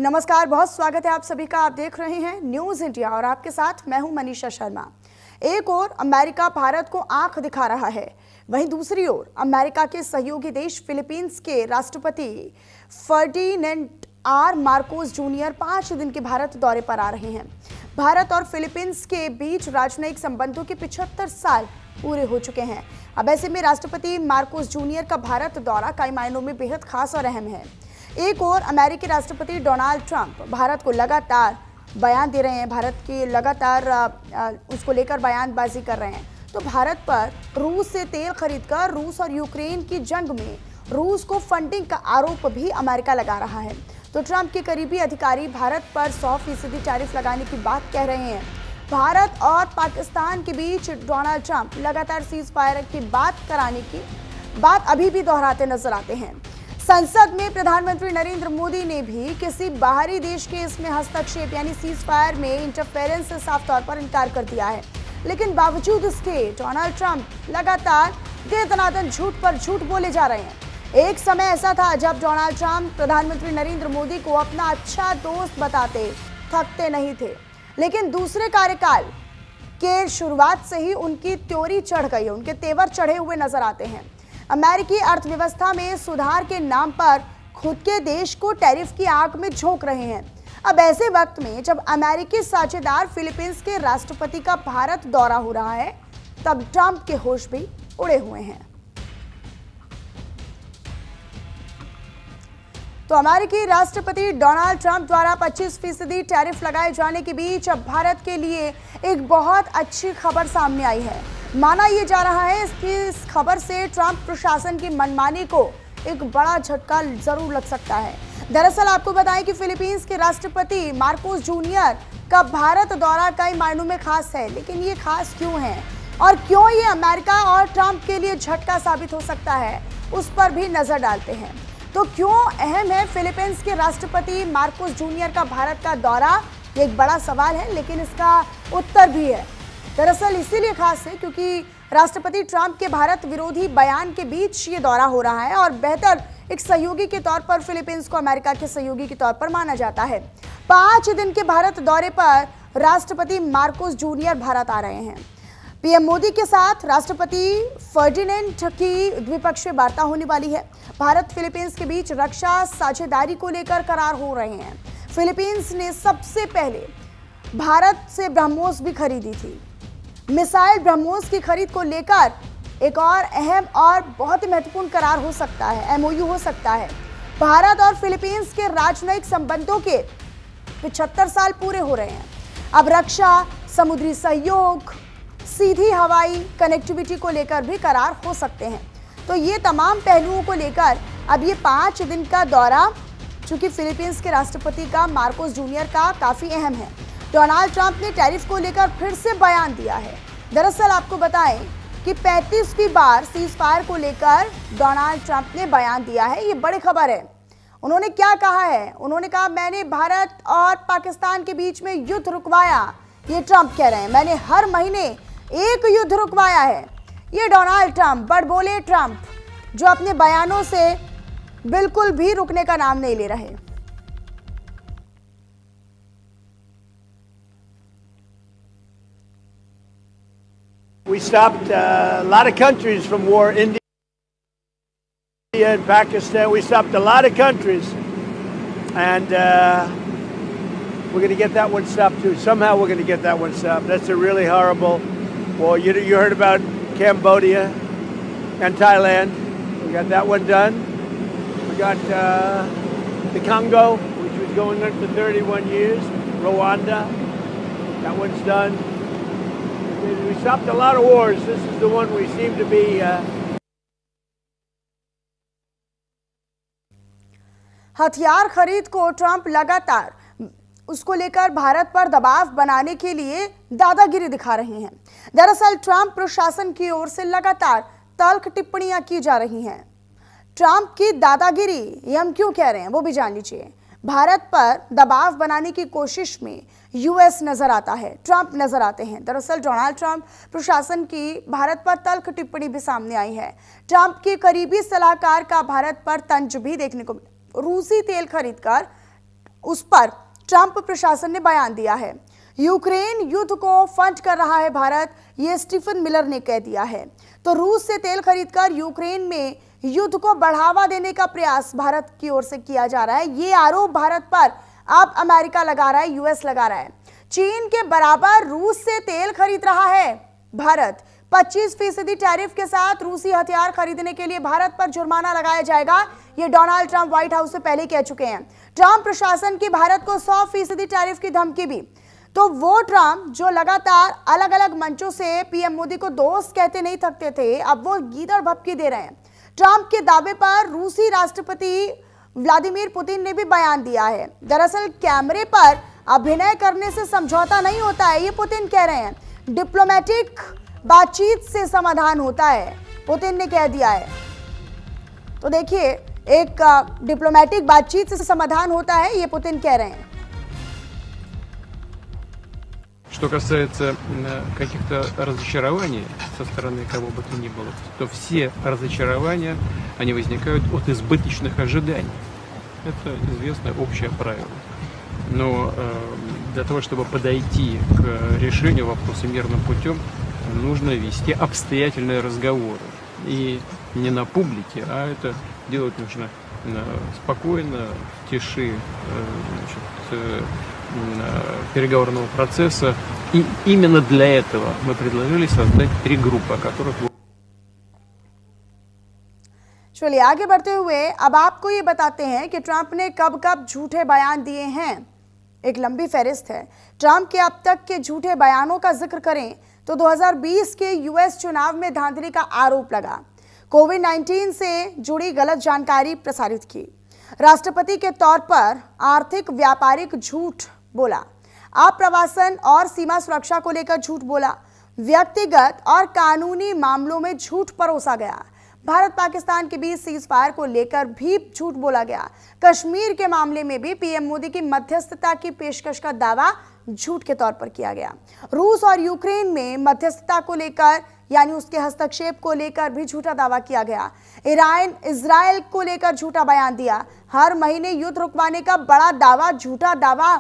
नमस्कार, बहुत स्वागत है आप सभी का। आप देख रहे हैं न्यूज इंडिया और आपके साथ मैं हूं मनीषा शर्मा। एक ओर अमेरिका भारत को आंख दिखा रहा है, वहीं दूसरी ओर अमेरिका के सहयोगी देश फिलीपींस के राष्ट्रपति फर्डिनेंड आर मार्कोस जूनियर 5 दिन के भारत दौरे पर आ रहे हैं। भारत और फिलीपींस के बीच राजनयिक संबंधों के 75 साल पूरे हो चुके हैं। अब ऐसे में राष्ट्रपति मार्कोस जूनियर का भारत दौरा कई मायनों में बेहद खास और अहम है। एक और अमेरिकी राष्ट्रपति डोनाल्ड ट्रंप भारत को लगातार बयान दे रहे हैं, भारत की लगातार उसको लेकर बयानबाजी कर रहे हैं। तो भारत पर रूस से तेल खरीदकर रूस और यूक्रेन की जंग में रूस को फंडिंग का आरोप भी अमेरिका लगा रहा है। तो ट्रंप के करीबी अधिकारी भारत पर 100% टैरिफ लगाने की बात कह रहे हैं। भारत और पाकिस्तान के बीच डोनाल्ड ट्रंप लगातार सीज फायर की बात कराने की बात अभी भी दोहराते नजर आते हैं। संसद में प्रधानमंत्री नरेंद्र मोदी ने भी किसी बाहरी देश के इसमें हस्तक्षेप यानी सीज फायर में इंटरफेरेंस से साफ तौर पर इनकार कर दिया है। लेकिन बावजूद इसके डोनाल्ड ट्रंप लगातार दे दनादन झूठ पर झूठ बोले जा रहे हैं। एक समय ऐसा था जब डोनाल्ड ट्रंप प्रधानमंत्री नरेंद्र मोदी को अपना अच्छा दोस्त बताते थकते नहीं थे, लेकिन दूसरे कार्यकाल के शुरुआत से ही उनकी त्योरी चढ़ गई, उनके तेवर चढ़े हुए नजर आते हैं। अमेरिकी अर्थव्यवस्था में सुधार के नाम पर खुद के देश को टैरिफ की आग में झोंक रहे हैं। अब ऐसे वक्त में जब अमेरिकी साझेदार फिलीपींस के राष्ट्रपति का भारत दौरा हो रहा है, तब ट्रंप के होश भी उड़े हुए हैं। तो अमेरिकी राष्ट्रपति डोनाल्ड ट्रंप द्वारा 25% टैरिफ लगाए जाने के बीच अब भारत के लिए एक बहुत अच्छी खबर सामने आई है। माना यह जा रहा है कि इस खबर से ट्रंप प्रशासन की मनमानी को एक बड़ा झटका जरूर लग सकता है। दरअसल आपको बताएं कि फिलीपींस के राष्ट्रपति मार्कोस जूनियर का भारत दौरा कई मायनों में खास है, लेकिन ये खास क्यों है और क्यों ये अमेरिका और ट्रंप के लिए झटका साबित हो सकता है, उस पर भी नजर डालते हैं। तो क्यों अहम है फिलीपींस के राष्ट्रपति मार्कोस जूनियर का भारत का दौरा, ये एक बड़ा सवाल है, लेकिन इसका उत्तर भी है। दरअसल इसीलिए खास है क्योंकि राष्ट्रपति ट्रंप के भारत विरोधी बयान के बीच ये दौरा हो रहा है और बेहतर एक सहयोगी के तौर पर फिलीपींस को अमेरिका के सहयोगी के तौर पर माना जाता है। 5 दिन के भारत दौरे पर राष्ट्रपति मार्कोस जूनियर भारत आ रहे हैं। पीएम मोदी के साथ राष्ट्रपति फर्डिनेंड की द्विपक्षीय वार्ता होने वाली है। भारत फिलीपींस के बीच रक्षा साझेदारी को लेकर करार हो रहे हैं। फिलीपींस ने सबसे पहले भारत से ब्रह्मोस भी खरीदी थी। मिसाइल ब्रह्मोस की खरीद को लेकर एक और अहम और बहुत ही महत्वपूर्ण करार हो सकता है, एमओयू हो सकता है। भारत और फिलीपींस के राजनयिक संबंधों के 75 साल पूरे हो रहे हैं। अब रक्षा, समुद्री सहयोग, सीधी हवाई कनेक्टिविटी को लेकर भी करार हो सकते हैं। तो ये तमाम पहलुओं को लेकर अब ये 5 दिन का दौरा चूंकि फिलीपींस के राष्ट्रपति का मार्कोस जूनियर का काफी अहम है। डोनाल्ड ट्रंप ने टैरिफ को लेकर फिर से बयान दिया है। दरअसल आपको बताएं कि 35वीं बार सीज फायर को लेकर डोनाल्ड ट्रंप ने बयान दिया है। ये बड़ी खबर है। उन्होंने क्या कहा है? उन्होंने कहा, मैंने भारत और पाकिस्तान के बीच में युद्ध रुकवाया। ये ट्रंप कह रहे हैं, मैंने हर महीने एक युद्ध रुकवाया है। ये डोनाल्ड ट्रंप, बड़बोले ट्रंप, जो अपने बयानों से बिल्कुल भी रुकने का नाम नहीं ले रहे। We stopped a lot of countries from war, India and Pakistan. We stopped a lot of countries, and we're going to get that one stopped too. Somehow we're going to get that one stopped. That's a really horrible war. You heard about Cambodia and Thailand. We got that one done. We got the Congo, which was going on for 31 years. Rwanda, that one's done. We stopped a lot of wars. This is the one we seem to be. हथियार खरीद को Trump लगातार उसको लेकर भारत पर दबाव बनाने के लिए दादागिरी दिखा रहे हैं। दरअसल ट्रंप प्रशासन की ओर से लगातार तल्ख टिप्पणियां की जा रही हैं। ट्रंप की दादागिरी ये हम क्यों कह रहे हैं वो भी जान लीजिए। भारत पर दबाव बनाने की कोशिश में यूएस नजर आता है, ट्रंप नजर आते हैं। दरअसल डोनाल्ड ट्रंप प्रशासन की भारत पर तल्ख टिप्पणी भी सामने आई है। ट्रंप के करीबी सलाहकार का भारत पर तंज भी देखने को मिला। रूसी तेल खरीदकर उस पर ट्रंप प्रशासन ने बयान दिया है। यूक्रेन युद्ध को फंड कर रहा है भारत, ये स्टीफन मिलर ने कह दिया है। तो रूस से तेल खरीदकर यूक्रेन में युद्ध को बढ़ावा देने का प्रयास भारत की ओर से किया जा रहा है। ये आरोप भारत पर अब अमेरिका लगा रहा है, यूएस लगा रहा है। चीन के बराबर रूस से तेल खरीद रहा है भारत। 25% टैरिफ के साथ रूसी हथियार खरीदने के लिए भारत पर जुर्माना लगाया जाएगा। ये डोनाल्ड ट्रंप व्हाइट हाउस से पहले कह चुके हैं। ट्रंप प्रशासन की भारत को 100% टैरिफ की धमकी भी। तो वो ट्रंप जो लगातार अलग अलग मंचों से पीएम मोदी को दोस्त कहते नहीं थकते थे, अब वो गीदड़ भभकी दे रहे हैं। ट्रंप के दावे पर रूसी राष्ट्रपति व्लादिमीर पुतिन ने भी बयान दिया है। दरअसल कैमरे पर अभिनय करने से समझौता नहीं होता है, ये पुतिन कह रहे हैं। डिप्लोमेटिक बातचीत से समाधान होता है, पुतिन ने कह दिया है। तो देखिए, एक डिप्लोमेटिक बातचीत से समाधान होता है, ये पुतिन कह रहे हैं। Что касается каких-то разочарований со стороны кого бы то ни было, то все разочарования, они возникают от избыточных ожиданий. Это известное общее правило. Но для того, чтобы подойти к решению вопроса мирным путем, нужно вести обстоятельные разговоры. И не на публике, а это делать нужно спокойно, в тиши, переговорного процесса. И именно для этого мы предложили создать 3 группы, о которых вы... चलिए आगे बढ़ते हुए अब आपको ये बताते हैं कि ट्रंप ने कब कब झूठे बयान दिए हैं। एक लंबी फहरिस्त है। ट्रंप के अब तक के झूठे बयानों का जिक्र करें तो 2020 के यूएस चुनाव में धांधली का आरोप लगा, कोविड-19 से जुड़ी गलत जानकारी प्रसारित की, राष्ट्रपति के तौर पर आर्थिक व्यापारिक झूठ बोला, आप्रवासन और सीमा सुरक्षा को लेकर झूठ बोला, व्यक्तिगत और कानूनी मामलों में झूठ परोसा गया, भारत पाकिस्तान के बीच सीज फायर को लेकर भी झूठ बोला गया, कश्मीर के मामले में भी पीएम मोदी की मध्यस्थता की पेशकश का दावा झूठ के तौर पर किया गया, रूस और यूक्रेन में मध्यस्थता को लेकर यानी उसके हस्तक्षेप को लेकर भी झूठा दावा किया गया, ईरान इजराइल को लेकर झूठा बयान दिया, हर महीने युद्ध रुकवाने का बड़ा दावा, झूठा दावा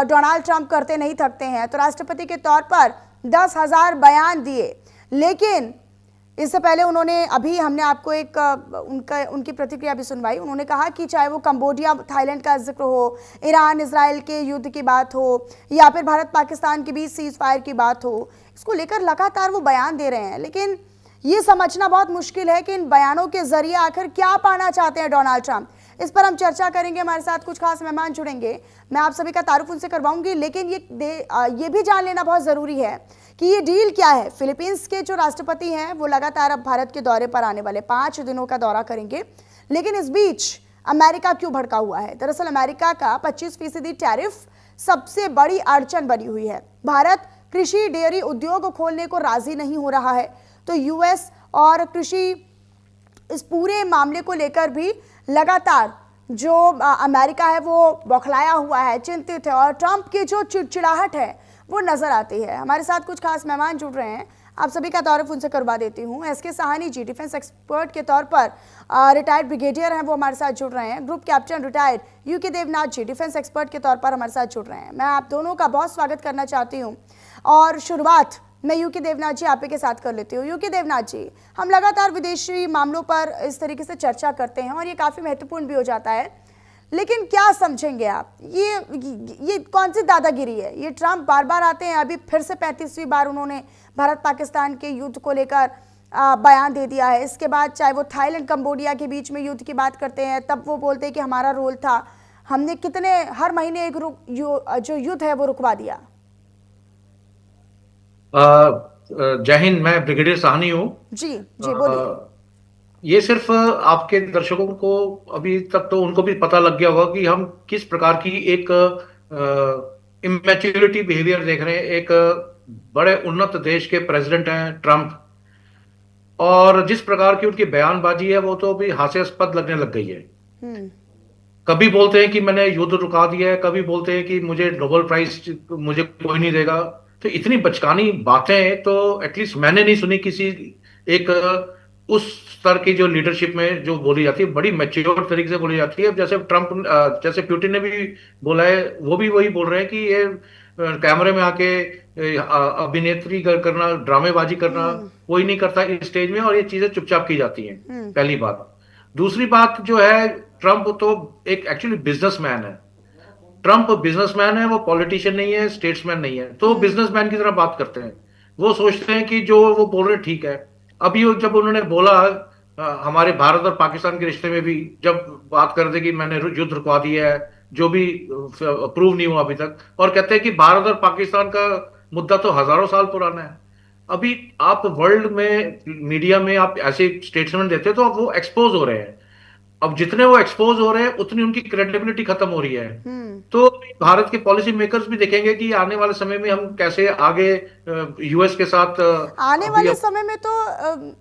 डोनाल्ड ट्रंप करते नहीं थकते हैं। तो राष्ट्रपति के तौर पर 10,000 बयान दिए, लेकिन इससे पहले उन्होंने, अभी हमने आपको एक उनकी प्रतिक्रिया भी सुनवाई। उन्होंने कहा कि चाहे वो कंबोडिया थाईलैंड का जिक्र हो, ईरान इजराइल के युद्ध की बात हो या फिर भारत पाकिस्तान के बीच सीज फायर की बात हो, इसको लेकर लगातार वो बयान दे रहे हैं। लेकिन ये समझना बहुत मुश्किल है कि इन बयानों के जरिए आखिर क्या पाना चाहते हैं डोनाल्ड ट्रंप। इस पर हम चर्चा करेंगे, हमारे साथ कुछ खास मेहमान जुड़ेंगे, मैं आप सभी का तारुफ उनसे करवाऊंगी। लेकिन ये भी जान लेना बहुत ज़रूरी है कि ये डील क्या है। फिलीपींस के जो राष्ट्रपति हैं वो लगातार अब भारत के दौरे पर आने वाले, 5 दिनों का दौरा करेंगे। लेकिन इस बीच अमेरिका क्यों भड़का हुआ है? दरअसल अमेरिका का 25% टैरिफ सबसे बड़ी अड़चन बनी हुई है। भारत कृषि डेयरी उद्योग खोलने को राजी नहीं हो रहा है, तो यूएस और कृषि इस पूरे मामले को लेकर भी लगातार जो अमेरिका है वो बौखलाया हुआ है, चिंतित है, और ट्रंप की जो चिड़चिड़ाहट है वो नजर आती है। हमारे साथ कुछ खास मेहमान जुड़ रहे हैं, आप सभी का तारुफ उनसे करवा देती हूँ। SK Sahni ji defence expert के तौर पर रिटायर्ड ब्रिगेडियर हैं, वो हमारे साथ जुड़ रहे हैं। Group captain retired UK Devnath ji defence expert के तौर पर हमारे साथ जुड़ रहे हैं। मैं आप दोनों का बहुत स्वागत करना चाहती हूँ और शुरुआत मैं यूके देवनाथ जी आप ही के साथ कर लेती हूँ। यूके देवनाथ जी, हम लगातार विदेशी मामलों पर इस तरीके से चर्चा करते हैं और ये काफ़ी महत्वपूर्ण भी हो जाता है, लेकिन क्या समझेंगे आप, ये कौन सी दादागिरी है? ये ट्रंप बार बार आते हैं, अभी फिर से 35वीं बार उन्होंने भारत पाकिस्तान के युद्ध को लेकर बयान दे दिया है। इसके बाद चाहे वो थाईलैंड कंबोडिया के बीच में युद्ध की बात करते हैं, तब वो बोलते हैं कि हमारा रोल था, हमने कितने हर महीने एक जो युद्ध है वो रुकवा दिया। जय हिंद, मैं ब्रिगेडियर साहनी हूँ। जी बोलिए। ये सिर्फ आपके दर्शकों को अभी तक तो उनको भी पता लग गया होगा कि हम किस प्रकार की एक इमेच्योरिटी बिहेवियर देख रहे हैं। एक बड़े उन्नत देश के प्रेसिडेंट हैं ट्रंप, और जिस प्रकार की उनकी बयानबाजी है वो तो अभी हास्यास्पद लगने लग गई है। कभी बोलते हैं कि मैंने युद्ध रुका दिया है, कभी बोलते हैं कि मुझे नोबेल प्राइज मुझे कोई नहीं देगा। तो इतनी बचकानी बातें तो एटलीस्ट मैंने नहीं सुनी किसी एक उस स्तर की जो लीडरशिप में जो बोली जाती है, बड़ी मैच्योर तरीके से बोली जाती है। जैसे जैसे पुतिन ने भी बोला है, वो भी वही बोल रहे हैं कि ये कैमरे में आके अभिनेत्री करना, ड्रामेबाजी करना कोई नहीं करता इस स्टेज में, और ये चीजें चुपचाप की जाती हैं। पहली बात। दूसरी बात जो है, ट्रंप तो एक एक्चुअली बिजनेसमैन है। ट्रंप बिजनेसमैन है, वो पॉलिटिशियन नहीं है, स्टेट्समैन नहीं है। तो बिजनेसमैन की तरह बात करते हैं। वो सोचते हैं कि जो वो बोल रहे हैं ठीक है। अभी जब उन्होंने बोला हमारे भारत और पाकिस्तान के रिश्ते में भी जब बात कर रहे थे कि मैंने युद्ध रुकवा दिया है, जो भी अप्रूव नहीं हुआ अभी तक, और कहते हैं कि भारत और पाकिस्तान का मुद्दा तो हजारों साल पुराना है। अभी आप वर्ल्ड में मीडिया में आप ऐसे स्टेटमेंट देते हो तो अब वो एक्सपोज हो रहे हैं। अब जितने वो एक्सपोज हो रहे हैं उतनी उनकी क्रेडिबिलिटी खत्म हो रही है। तो भारत के पॉलिसी मेकर्स भी देखेंगे कि आने वाले समय में हम कैसे आगे यूएस के साथ आने वाले समय में तो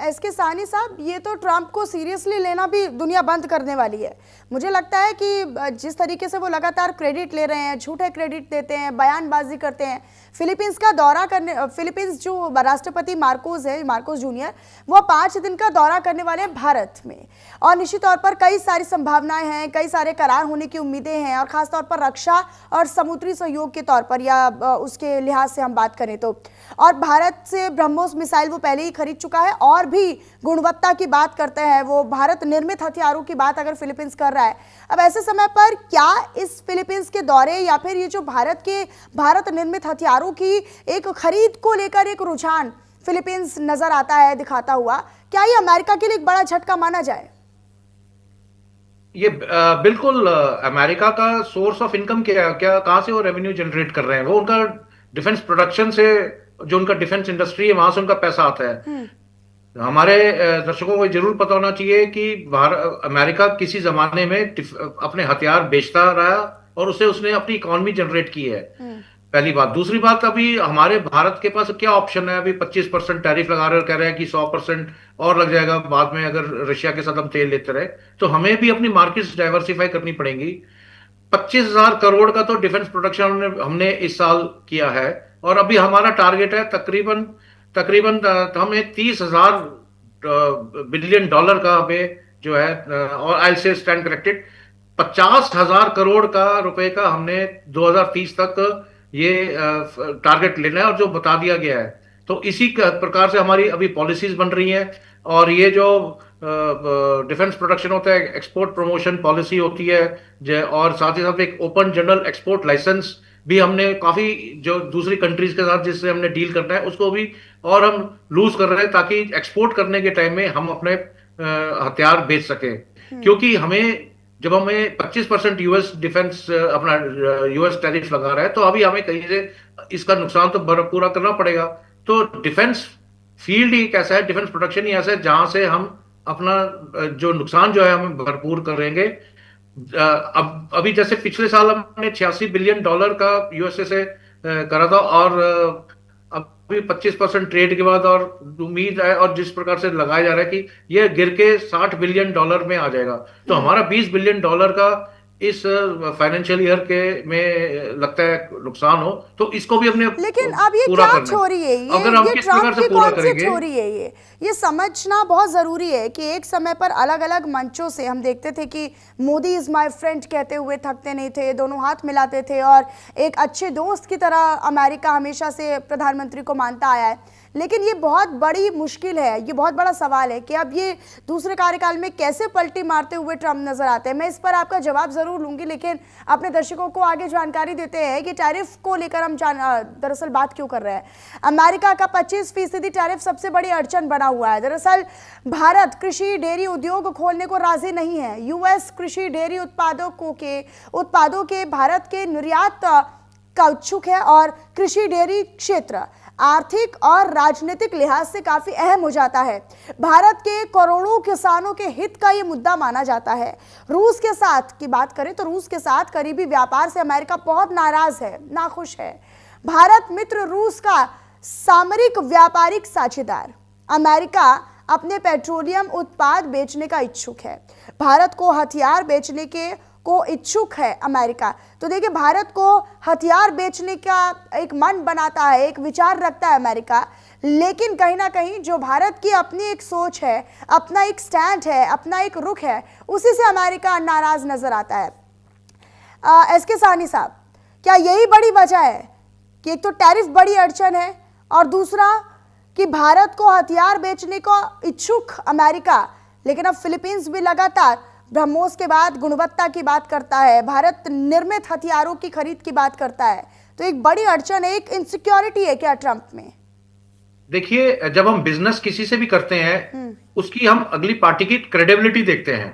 एस के साहनी साहब, ये तो ट्रंप को सीरियसली लेना भी दुनिया बंद करने वाली है। मुझे लगता है कि जिस तरीके से वो लगातार क्रेडिट ले रहे हैं, झूठे क्रेडिट देते हैं, बयानबाजी करते हैं। फिलीपींस का दौरा करने, फिलीपींस जो राष्ट्रपति मार्कोस जूनियर, वो 5 दिन का दौरा करने वाले हैं भारत में, और निश्चित तौर पर कई सारी संभावनाएं हैं, कई सारे करार होने की उम्मीदें हैं, और खासतौर पर रक्षा और समुद्री सहयोग के तौर पर या उसके लिहाज से हम बात करें तो। और भारत से ब्रह्मोस मिसाइल वो पहले ही खरीद चुका है, और भी गुणवत्ता की बात करते हैं वो, भारत निर्मित हथियारों की बात अगर फिलीपींस कर रहा है। अब ऐसे समय पर क्या इस फिलीपींस के दौरे या फिर ये जो भारत निर्मित हथियारों की एक खरीद को लेकर एक रुझान फिलीपींस नजर आता है दिखाता हुआ, क्या ये अमेरिका के लिए एक बड़ा झटका माना जाए? ये बिल्कुल अमेरिका का सोर्स ऑफ इनकम क्या कहां से वो रेवेन्यू जनरेट कर रहे हैं? वो उनका डिफेंस प्रोडक्शन से, जो उनका डिफेंस इंडस्ट्री है वहां से उनका पैसा आता है। हमारे दर्शकों को जरूर पता होना चाहिए कि अमेरिका किसी जमाने में अपने हथियार बेचता रहा और उसने अपनी इकोनॉमी जनरेट की है। पहली बात। दूसरी बात, अभी हमारे भारत के पास क्या ऑप्शन है? अभी 25% टैरिफ लगा रहे और कह रहे हैं कि 100% और लग जाएगा बाद में अगर रशिया के साथ हम तेल लेते रहे। तो हमें भी अपनी मार्केट्स डाइवर्सिफाई करनी पड़ेंगी। 25,000 करोड़ का तो डिफेंस प्रोडक्शन हमने इस साल किया है, और अभी हमारा टारगेट है तकरीबन हमें 30,000 बिलियन डॉलर का हमें जो है, और आई से स्टैंड करेक्टेड, 50,000 करोड़ का रुपए का हमने 2030 तक ये टारगेट लेना है, और जो बता दिया गया है। तो इसी प्रकार से हमारी अभी पॉलिसीज बन रही हैं, और ये जो डिफेंस प्रोडक्शन होता है, एक्सपोर्ट प्रमोशन पॉलिसी होती है, और साथ ही साथ एक ओपन जनरल एक्सपोर्ट लाइसेंस भी हमने काफी, जो दूसरी कंट्रीज के साथ जिससे हमने डील करना है उसको भी और हम लूज कर रहे हैं, ताकि एक्सपोर्ट करने के टाइम में हम अपने हथियार बेच सके। क्योंकि जब हमें 25% यूएस डिफेंस अपना यूएस टैरिफ लगा रहा है, तो अभी हमें कहीं से इसका नुकसान तो पूरा करना पड़ेगा। तो डिफेंस फील्ड ही कैसा है, डिफेंस प्रोडक्शन ही ऐसा है जहां से हम अपना जो नुकसान जो है हमें भरपूर करेंगे। अब अभी जैसे पिछले साल हमने 86 बिलियन डॉलर का यूएसए से करा था, और अभी 25% ट्रेड के बाद और उम्मीद है, और जिस प्रकार से लगाया जा रहा है कि यह गिर के 60 बिलियन डॉलर में आ जाएगा। तो हमारा 20 बिलियन डॉलर का इस फाइनेंशियल ईयर के में लगता है नुकसान हो, तो इसको भी हमने लेकिन अब ये क्या छोरी है, अगर हम किस प्रकार से पूरा करेंगे, छोरी है ये समझना बहुत जरूरी है कि एक समय पर अलग अलग मंचों से हम देखते थे कि मोदी इज माय फ्रेंड कहते हुए थकते नहीं थे, दोनों हाथ मिलाते थे, और एक अच्छे दोस्त की तरह अमेरिका हमेशा से प्रधानमंत्री को मानता आया है। लेकिन ये बहुत बड़ी मुश्किल है, ये बहुत बड़ा सवाल है कि अब ये दूसरे कार्यकाल में कैसे पलटी मारते हुए ट्रंप नजर आते हैं। मैं इस पर आपका जवाब जरूर लूंगी, लेकिन अपने दर्शकों को आगे जानकारी देते हैं कि टैरिफ को लेकर हम दरअसल बात क्यों कर रहे हैं। अमेरिका का 25% टैरिफ सबसे बड़ी अड़चन बना हुआ है। दरअसल भारत कृषि डेयरी उद्योग खोलने को राजी नहीं है। यूएस कृषि डेयरी उत्पादों के भारत के निर्यात का इच्छुक है, और कृषि डेयरी क्षेत्र आर्थिक और राजनीतिक लिहाज से काफी अहम हो जाता है। भारत के करोड़ों किसानों के हित का यह मुद्दा माना जाता है। रूस के साथ की बात करें तो रूस के साथ करीबी व्यापार से अमेरिका बहुत नाराज है, नाखुश है। भारत मित्र रूस का सामरिक व्यापारिक साझेदार। अमेरिका अपने पेट्रोलियम उत्पाद बेचने का इच्छुक है। भारत को हथियार बेचने के को इच्छुक है अमेरिका। तो देखिए, भारत को हथियार बेचने का एक मन बनाता है, एक विचार रखता है अमेरिका, लेकिन कहीं ना कहीं जो भारत की अपनी एक सोच है, अपना एक स्टैंड है, अपना एक रुख है, उसी से अमेरिका नाराज नजर आता है। एसके साहनी साहब, क्या यही बड़ी वजह है कि एक तो टैरिफ बड़ी अड़चन है और दूसरा कि भारत को हथियार बेचने को इच्छुक अमेरिका, लेकिन अब फिलीपींस भी लगातार ब्रह्मोस के बाद गुणवत्ता की बात करता है, भारत निर्मित हथियारों की खरीद की बात करता है, तो एक बड़ी अड़चन है, एक इनसिक्योरिटी है क्या ट्रंप में? देखिए, जब हम बिजनेस किसी से भी करते हैं उसकी हम अगली पार्टी की क्रेडिबिलिटी देखते हैं।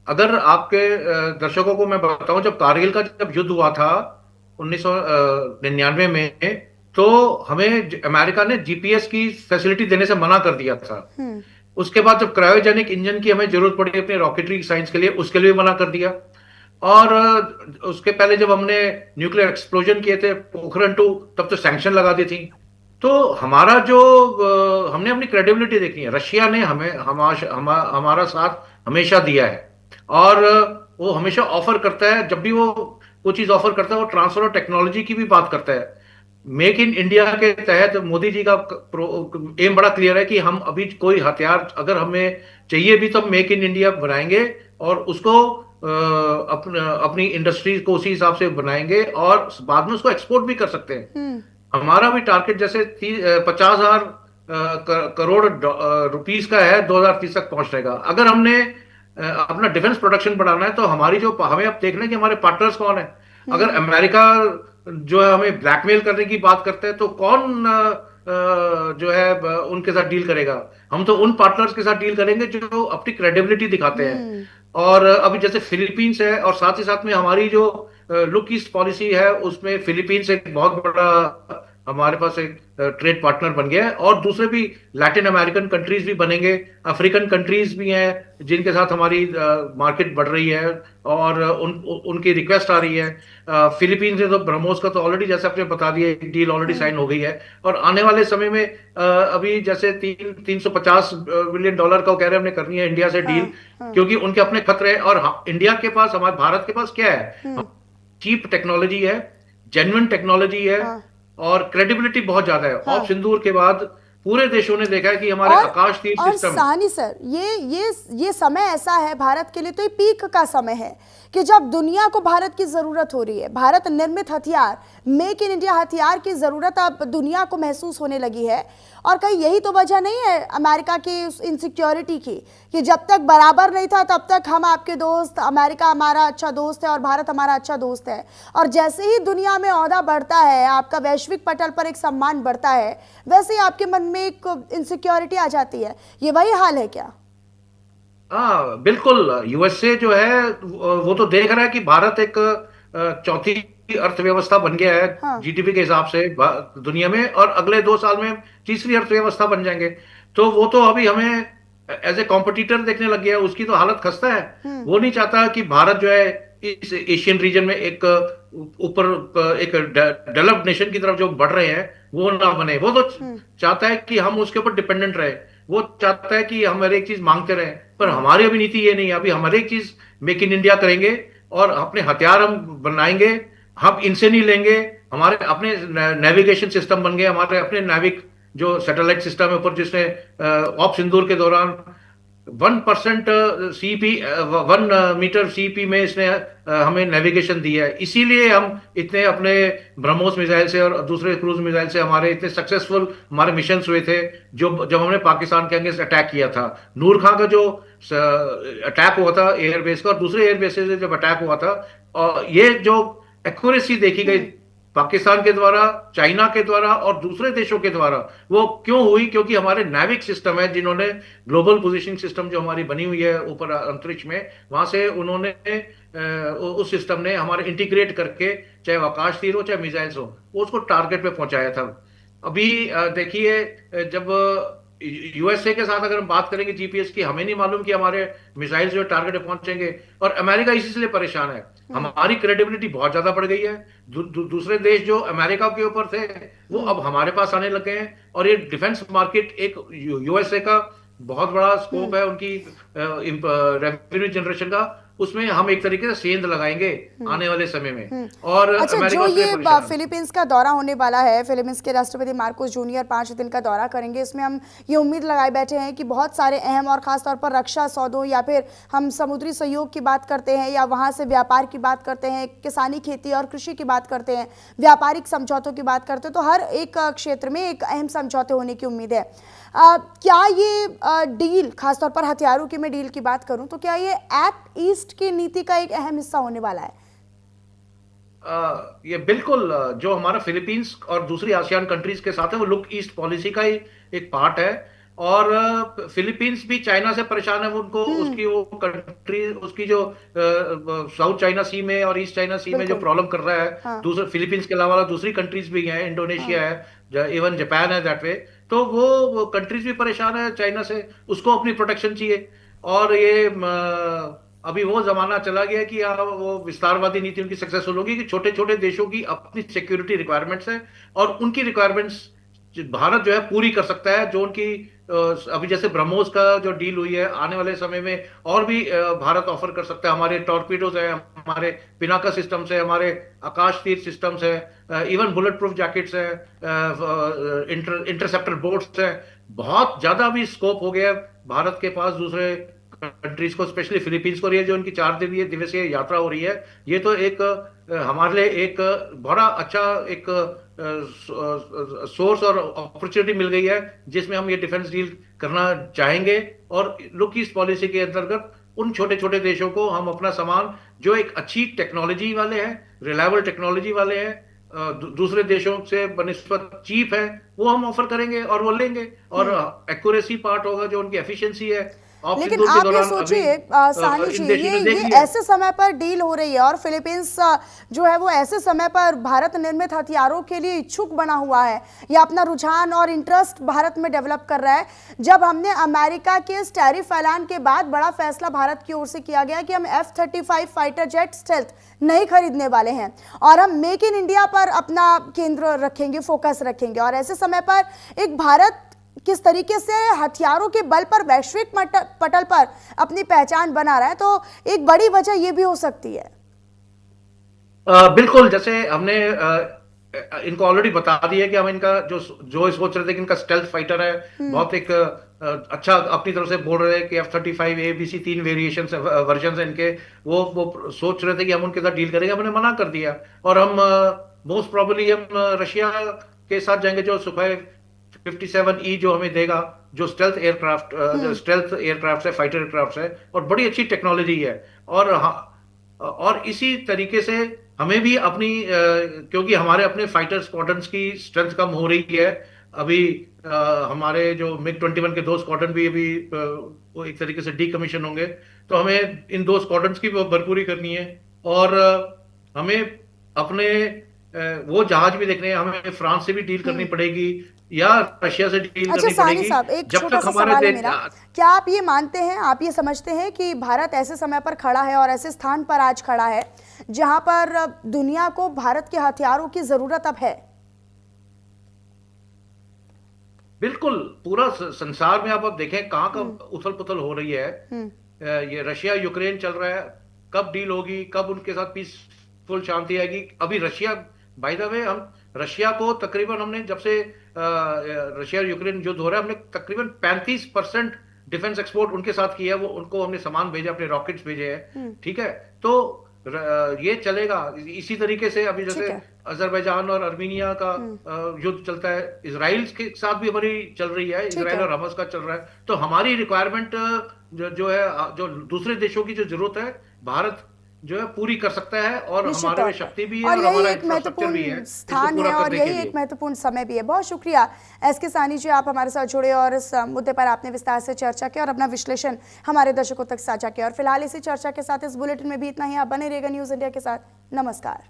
अगर आपके दर्शकों को मैं बताऊं, जब कारगिल का जब युद्ध हुआ था 1999 में, तो हमें अमेरिका ने जीपीएस की फैसिलिटी देने से मना कर दिया था। उसके बाद जब क्रायोजेनिक इंजन की हमें जरूरत पड़ी अपने रॉकेटरी साइंस के लिए, उसके लिए मना कर दिया। और उसके पहले जब हमने न्यूक्लियर एक्सप्लोजन किए थे पोखरण 2, तब तो सैंक्शन लगा दी थी। तो हमारा जो हमने अपनी क्रेडिबिलिटी देखी है। रशिया ने हमारा साथ हमेशा दिया है और वो हमेशा ऑफर करता है, जब भी वो चीज ऑफर करता है वो ट्रांसफर ऑफ टेक्नोलॉजी की भी बात करता है। मेक इन इंडिया के तहत मोदी जी का एम बड़ा क्लियर है कि हम अभी कोई हथियार अगर हमें चाहिए भी तो हम मेक इन इंडिया बनाएंगे और उसको अपनी इंडस्ट्रीज को उसी हिसाब से बनाएंगे और बाद में उसको एक्सपोर्ट भी कर सकते हैं। हमारा भी टारगेट जैसे 50,000 करोड़ रुपीस का है, 2030 तक पहुंच जाएगा। अगर हमने अपना डिफेंस प्रोडक्शन बढ़ाना है तो हमें अब देखना है कि हमारे पार्टनर्स कौन है। अगर अमेरिका जो है हमें ब्लैकमेल करने की बात करते हैं तो कौन जो है उनके साथ डील करेगा? हम तो उन पार्टनर्स के साथ डील करेंगे जो अपनी क्रेडिबिलिटी दिखाते हैं। और अभी जैसे फिलीपींस है और साथ ही साथ में हमारी जो लुक ईस्ट पॉलिसी है उसमें फिलीपींस एक बहुत बड़ा हमारे पास एक ट्रेड पार्टनर बन गया है और दूसरे भी लैटिन अमेरिकन कंट्रीज भी बनेंगे, अफ्रीकन कंट्रीज भी हैं जिनके साथ हमारी मार्केट बढ़ रही है और उनकी रिक्वेस्ट आ रही है। फिलीपींस ने तो ब्रह्मोस का तो ऑलरेडी जैसे आपने बता दिया एक डील ऑलरेडी साइन हो गई है और आने वाले समय में अभी जैसे 350 बिलियन डॉलर का वो कह रहे हैं हमने करनी है इंडिया से डील, क्योंकि उनके अपने खतरे हैं। और इंडिया के पास, हमारे भारत के पास क्या है? चीप टेक्नोलॉजी है, जेन्युइन टेक्नोलॉजी है और क्रेडिबिलिटी बहुत ज्यादा है। ऑफ सिंदूर के बाद पूरे देशों ने देखा है कि हमारे आकाश तीर सिस्टम। साहनी सर, ये समय ऐसा है भारत के लिए, तो ये पीक का समय है कि जब दुनिया को भारत की जरूरत हो रही है। भारत निर्मित हथियार, मेक इन इंडिया हथियार की जरूरत अब दुनिया को महसूस होने लगी है। और कहीं यही तो वजह नहीं है अमेरिका की उस इनसिक्योरिटी की कि जब तक बराबर नहीं था तब तक हम आपके दोस्त, अमेरिका हमारा अच्छा दोस्त है और भारत हमारा अच्छा दोस्त है, और जैसे ही दुनिया में ओहदा बढ़ता है, आपका वैश्विक पटल पर एक सम्मान बढ़ता है, वैसे ही आपके मन में एक इनसिक्योरिटी आ जाती है। ये वही हाल है क्या? हाँ बिल्कुल। यूएसए जो है वो तो देख रहा है कि भारत एक चौथी अर्थव्यवस्था बन गया है। हाँ। जीडीपी के हिसाब से दुनिया में, और अगले 2 साल में तीसरी अर्थव्यवस्था बन जाएंगे। तो वो तो अभी हमें एज ए कॉम्पिटिटर देखने लग गया है। उसकी तो हालत खस्ता है। वो नहीं चाहता कि भारत जो है इस एशियन रीजन में एक ऊपर एक डेवलप्ड नेशन की तरफ जो बढ़ रहे हैं वो ना बने। वो तो चाहता है कि हम उसके ऊपर डिपेंडेंट रहे। वो चाहता है कि हम हर एक चीज मांगते रहे, पर हमारी अभी नीति ये नहीं है। अभी हम हर एक चीज मेक इन इंडिया करेंगे और अपने हथियार हम बनाएंगे, हम इनसे नहीं लेंगे। हमारे अपने नेविगेशन सिस्टम बन गए, हमारे अपने नेविक जो सैटेलाइट सिस्टम है ऊपर, जिसने ऑप सिंदूर के दौरान 1% सीपी 1 मीटर सीपी में इसने हमें नेविगेशन दिया है। इसीलिए हम इतने अपने ब्रह्मोस मिसाइल से और दूसरे क्रूज मिसाइल से हमारे इतने सक्सेसफुल हमारे मिशन हुए थे जब हमने पाकिस्तान के अगेंस्ट अटैक किया था। नूर खां का जो अटैक हुआ था एयरबेस का और दूसरे एयरबेस से जब अटैक हुआ था, और ये जो एक्यूरेसी देखी गई पाकिस्तान के द्वारा, चाइना के द्वारा और दूसरे देशों के द्वारा, वो क्यों हुई? क्योंकि हमारे नाविक सिस्टम है जिन्होंने ग्लोबल पोजीशनिंग सिस्टम जो हमारी बनी हुई है ऊपर अंतरिक्ष में, वहां से उन्होंने उस सिस्टम ने हमारे इंटीग्रेट करके, चाहे आकाश तीर हो चाहे मिसाइल्स हो, उसको टारगेट पे पहुंचाया था। अभी देखिए, जब यूएसए के साथ अगर हम बात करेंगे जीपीएस की, हमें नहीं मालूम कि हमारे मिसाइल जो टारगेट पे पहुंचेंगे, और अमेरिका इसी लिए परेशान है। हमारी क्रेडिबिलिटी बहुत ज्यादा बढ़ गई है। दूसरे देश जो अमेरिका के ऊपर थे वो अब हमारे पास आने लगे हैं, और ये डिफेंस मार्केट एक यूएसए का बहुत बड़ा स्कोप है उनकी रेवेन्यू जनरेशन का, उसमें हम एक तरीके से सेंध लगाएंगे आने वाले समय में। और अच्छा, अमेरिका जो उससे ये परेशान है। फिलीपींस का दौरा होने वाला है, फिलीपींस के राष्ट्रपति मार्कोस जूनियर 5 दिन का दौरा करेंगे, इसमें हम ये उम्मीद लगाए बैठे हैं कि बहुत सारे अहम और खास तौर पर रक्षा सौदों या फिर हम समुद्री सहयोग की बात करते हैं या वहाँ से व्यापार की बात करते हैं, किसानी, खेती और कृषि की बात करते हैं, व्यापारिक समझौतों की बात करते हैं, तो हर एक क्षेत्र में एक अहम समझौते होने की उम्मीद है। क्या ये डील, खासतौर पर हथियारों की मैं डील की बात करूं, तो क्या ये एक्ट ईस्ट की नीति का एक अहम हिस्सा होने वाला है? ये बिल्कुल जो हमारा फिलीपींस और दूसरी आसियान कंट्रीज के साथ है वो लुक ईस्ट पॉलिसी का ही एक पार्ट है। और फिलीपींस भी चाइना से परेशान है, वो उनको उसकी वो कंट्री उसकी जो साउथ चाइना सी में और ईस्ट चाइना सी में जो प्रॉब्लम कर रहा है। हाँ। दूसरे फिलीपींस के अलावा दूसरी कंट्रीज भी हैं, इंडोनेशिया है, इवन जापान है दैट वे। तो वो कंट्रीज भी परेशान है चाइना से, उसको अपनी प्रोटेक्शन चाहिए। और ये अभी वो जमाना चला गया कि वो विस्तारवादी नीति उनकी सक्सेसफुल होगी कि छोटे छोटे देशों की अपनी सिक्योरिटी रिक्वायरमेंट्स है और उनकी रिक्वायरमेंट्स भारत जो है पूरी कर सकता है। जो उनकी अभी जैसे ब्रह्मोस का जो डील हुई है, आने वाले समय में और भी भारत ऑफर कर सकता है। हमारे टॉर्पीडोज है, हमारे पिनाका सिस्टम्स है, हमारे आकाश तीर सिस्टम्स है, इवन बुलेट प्रूफ जैकेट्स है, इंटरसेप्टर बोट्स है। बहुत ज्यादा भी स्कोप हो गया भारत के पास दूसरे कंट्रीज को, स्पेशली फिलीपींस को। रही है जो उनकी 4 दिवसीय यात्रा हो रही है, ये तो एक हमारे लिए एक बड़ा अच्छा एक सोर्स और अपॉर्चुनिटी मिल गई है जिसमें हम ये डिफेंस डील करना चाहेंगे। और लुक ईस्ट पॉलिसी के अंतर्गत उन छोटे छोटे देशों को हम अपना सामान जो एक अच्छी टेक्नोलॉजी वाले हैं, रिलायबल टेक्नोलॉजी वाले हैं, दूसरे देशों से बनिस्बत चीप है, वो हम ऑफर करेंगे और वो लेंगे। और एक्यूरेसी पार्ट होगा जो उनकी एफिशिएंसी है। लेकिन आप ये सोचिए साहनी जी, ये ऐसे समय पर डील हो रही है और फिलीपींस जो है वो ऐसे समय पर भारत निर्मित हथियारों के लिए इच्छुक बना हुआ है या अपना रुझान और इंटरेस्ट भारत में डेवलप कर रहा है। जब हमने अमेरिका के इस टैरिफ ऐलान के बाद बड़ा फैसला भारत की ओर से किया गया कि हम F-35 फाइटर जेट स्टेल्थ नहीं खरीदने वाले हैं और हम मेक इन इंडिया पर अपना केंद्र रखेंगे, फोकस रखेंगे। और ऐसे समय पर एक भारत किस तरीके से हथियारों के बल पर वैश्विक पटल पर अपनी पहचान बना रहा है, तो एक बड़ी वजह यह भी हो सकती है। बिल्कुल, जैसे हमने इनको ऑलरेडी बता दिया कि हम इनका जो सोच रहे थे कि इनका स्टेल्थ फाइटर है, बहुत एक अच्छा अपनी तरफ से बोल रहे हैं कि F-35 ABC 3 वेरिएशन वर्जन है इनके, वो सोच रहे थे कि हम उनके साथ डील करेंगे। हमने मना कर दिया और हम मोस्ट प्रोबेबली हम रशिया के साथ जाएंगे जो सुखोई 57E जो हमें देगा, जो स्टेल्थ एयरक्राफ्ट है, फाइटर एयरक्राफ्ट है और बड़ी अच्छी टेक्नोलॉजी है। और इसी तरीके से हमें भी अपनी क्योंकि हमारे अपने फाइटर स्क्वाड्रन्स की स्ट्रेंथ कम हो रही है अभी। हमारे जो MiG-21 के 2 स्क्वाड्रन भी अभी वो एक तरीके से डीकमीशन होंगे, तो हमें इन 2 स्क्वाड्रन्स की भरपूरी करनी है। और हमें अपने वो जहाज भी देखने हैं, हमें फ्रांस से भी डील करनी पड़ेगी या रशिया से डील करनी सानी साहब, एक छोटा सा सवाल है मेरा, क्या आप ये मानते हैं, आप ये समझते हैं कि भारत ऐसे समय पर खड़ा है और ऐसे स्थान पर आज खड़ा है जहां पर दुनिया को भारत के हथियारों की जरूरत अब है? बिल्कुल, पूरा संसार में आप देखें कहां का उथल पुथल हो रही है। ये रशिया यूक्रेन चल रहा है, कब डील होगी, कब उनके साथ पीसफुल शांति आएगी। अभी रशिया, बाय द वे, हम रशिया को तकरीबन हमने जब से रशिया यूक्रेन युद्ध हो रहा है, हमने तकरीबन 35% डिफेंस एक्सपोर्ट उनके साथ किया है। वो उनको हमने सामान भेजा, अपने रॉकेट्स भेजे हैं, ठीक है। तो ये चलेगा इसी तरीके से। अभी जैसे अजरबैजान और अर्मीनिया का युद्ध चलता है, इजराइल के साथ भी हमारी चल रही है, इजराइल और हमास का चल रहा है। तो हमारी रिक्वायरमेंट जो है, जो दूसरे देशों की जो जरूरत है, भारत जो है पूरी कर सकता है। और हमारे में शक्ति भी है और हमारा इंफ्रास्ट्रक्चर भी है, स्थान है और यही एक महत्वपूर्ण समय भी है। बहुत शुक्रिया एसके साहनी जी, आप हमारे साथ जुड़े और इस मुद्दे पर आपने विस्तार से चर्चा की और अपना विश्लेषण हमारे दर्शकों तक साझा किया। और फिलहाल इसी चर्चा के साथ इस बुलेटिन में भी इतना ही। आप बने रहिएगा न्यूज़ इंडिया के साथ। नमस्कार।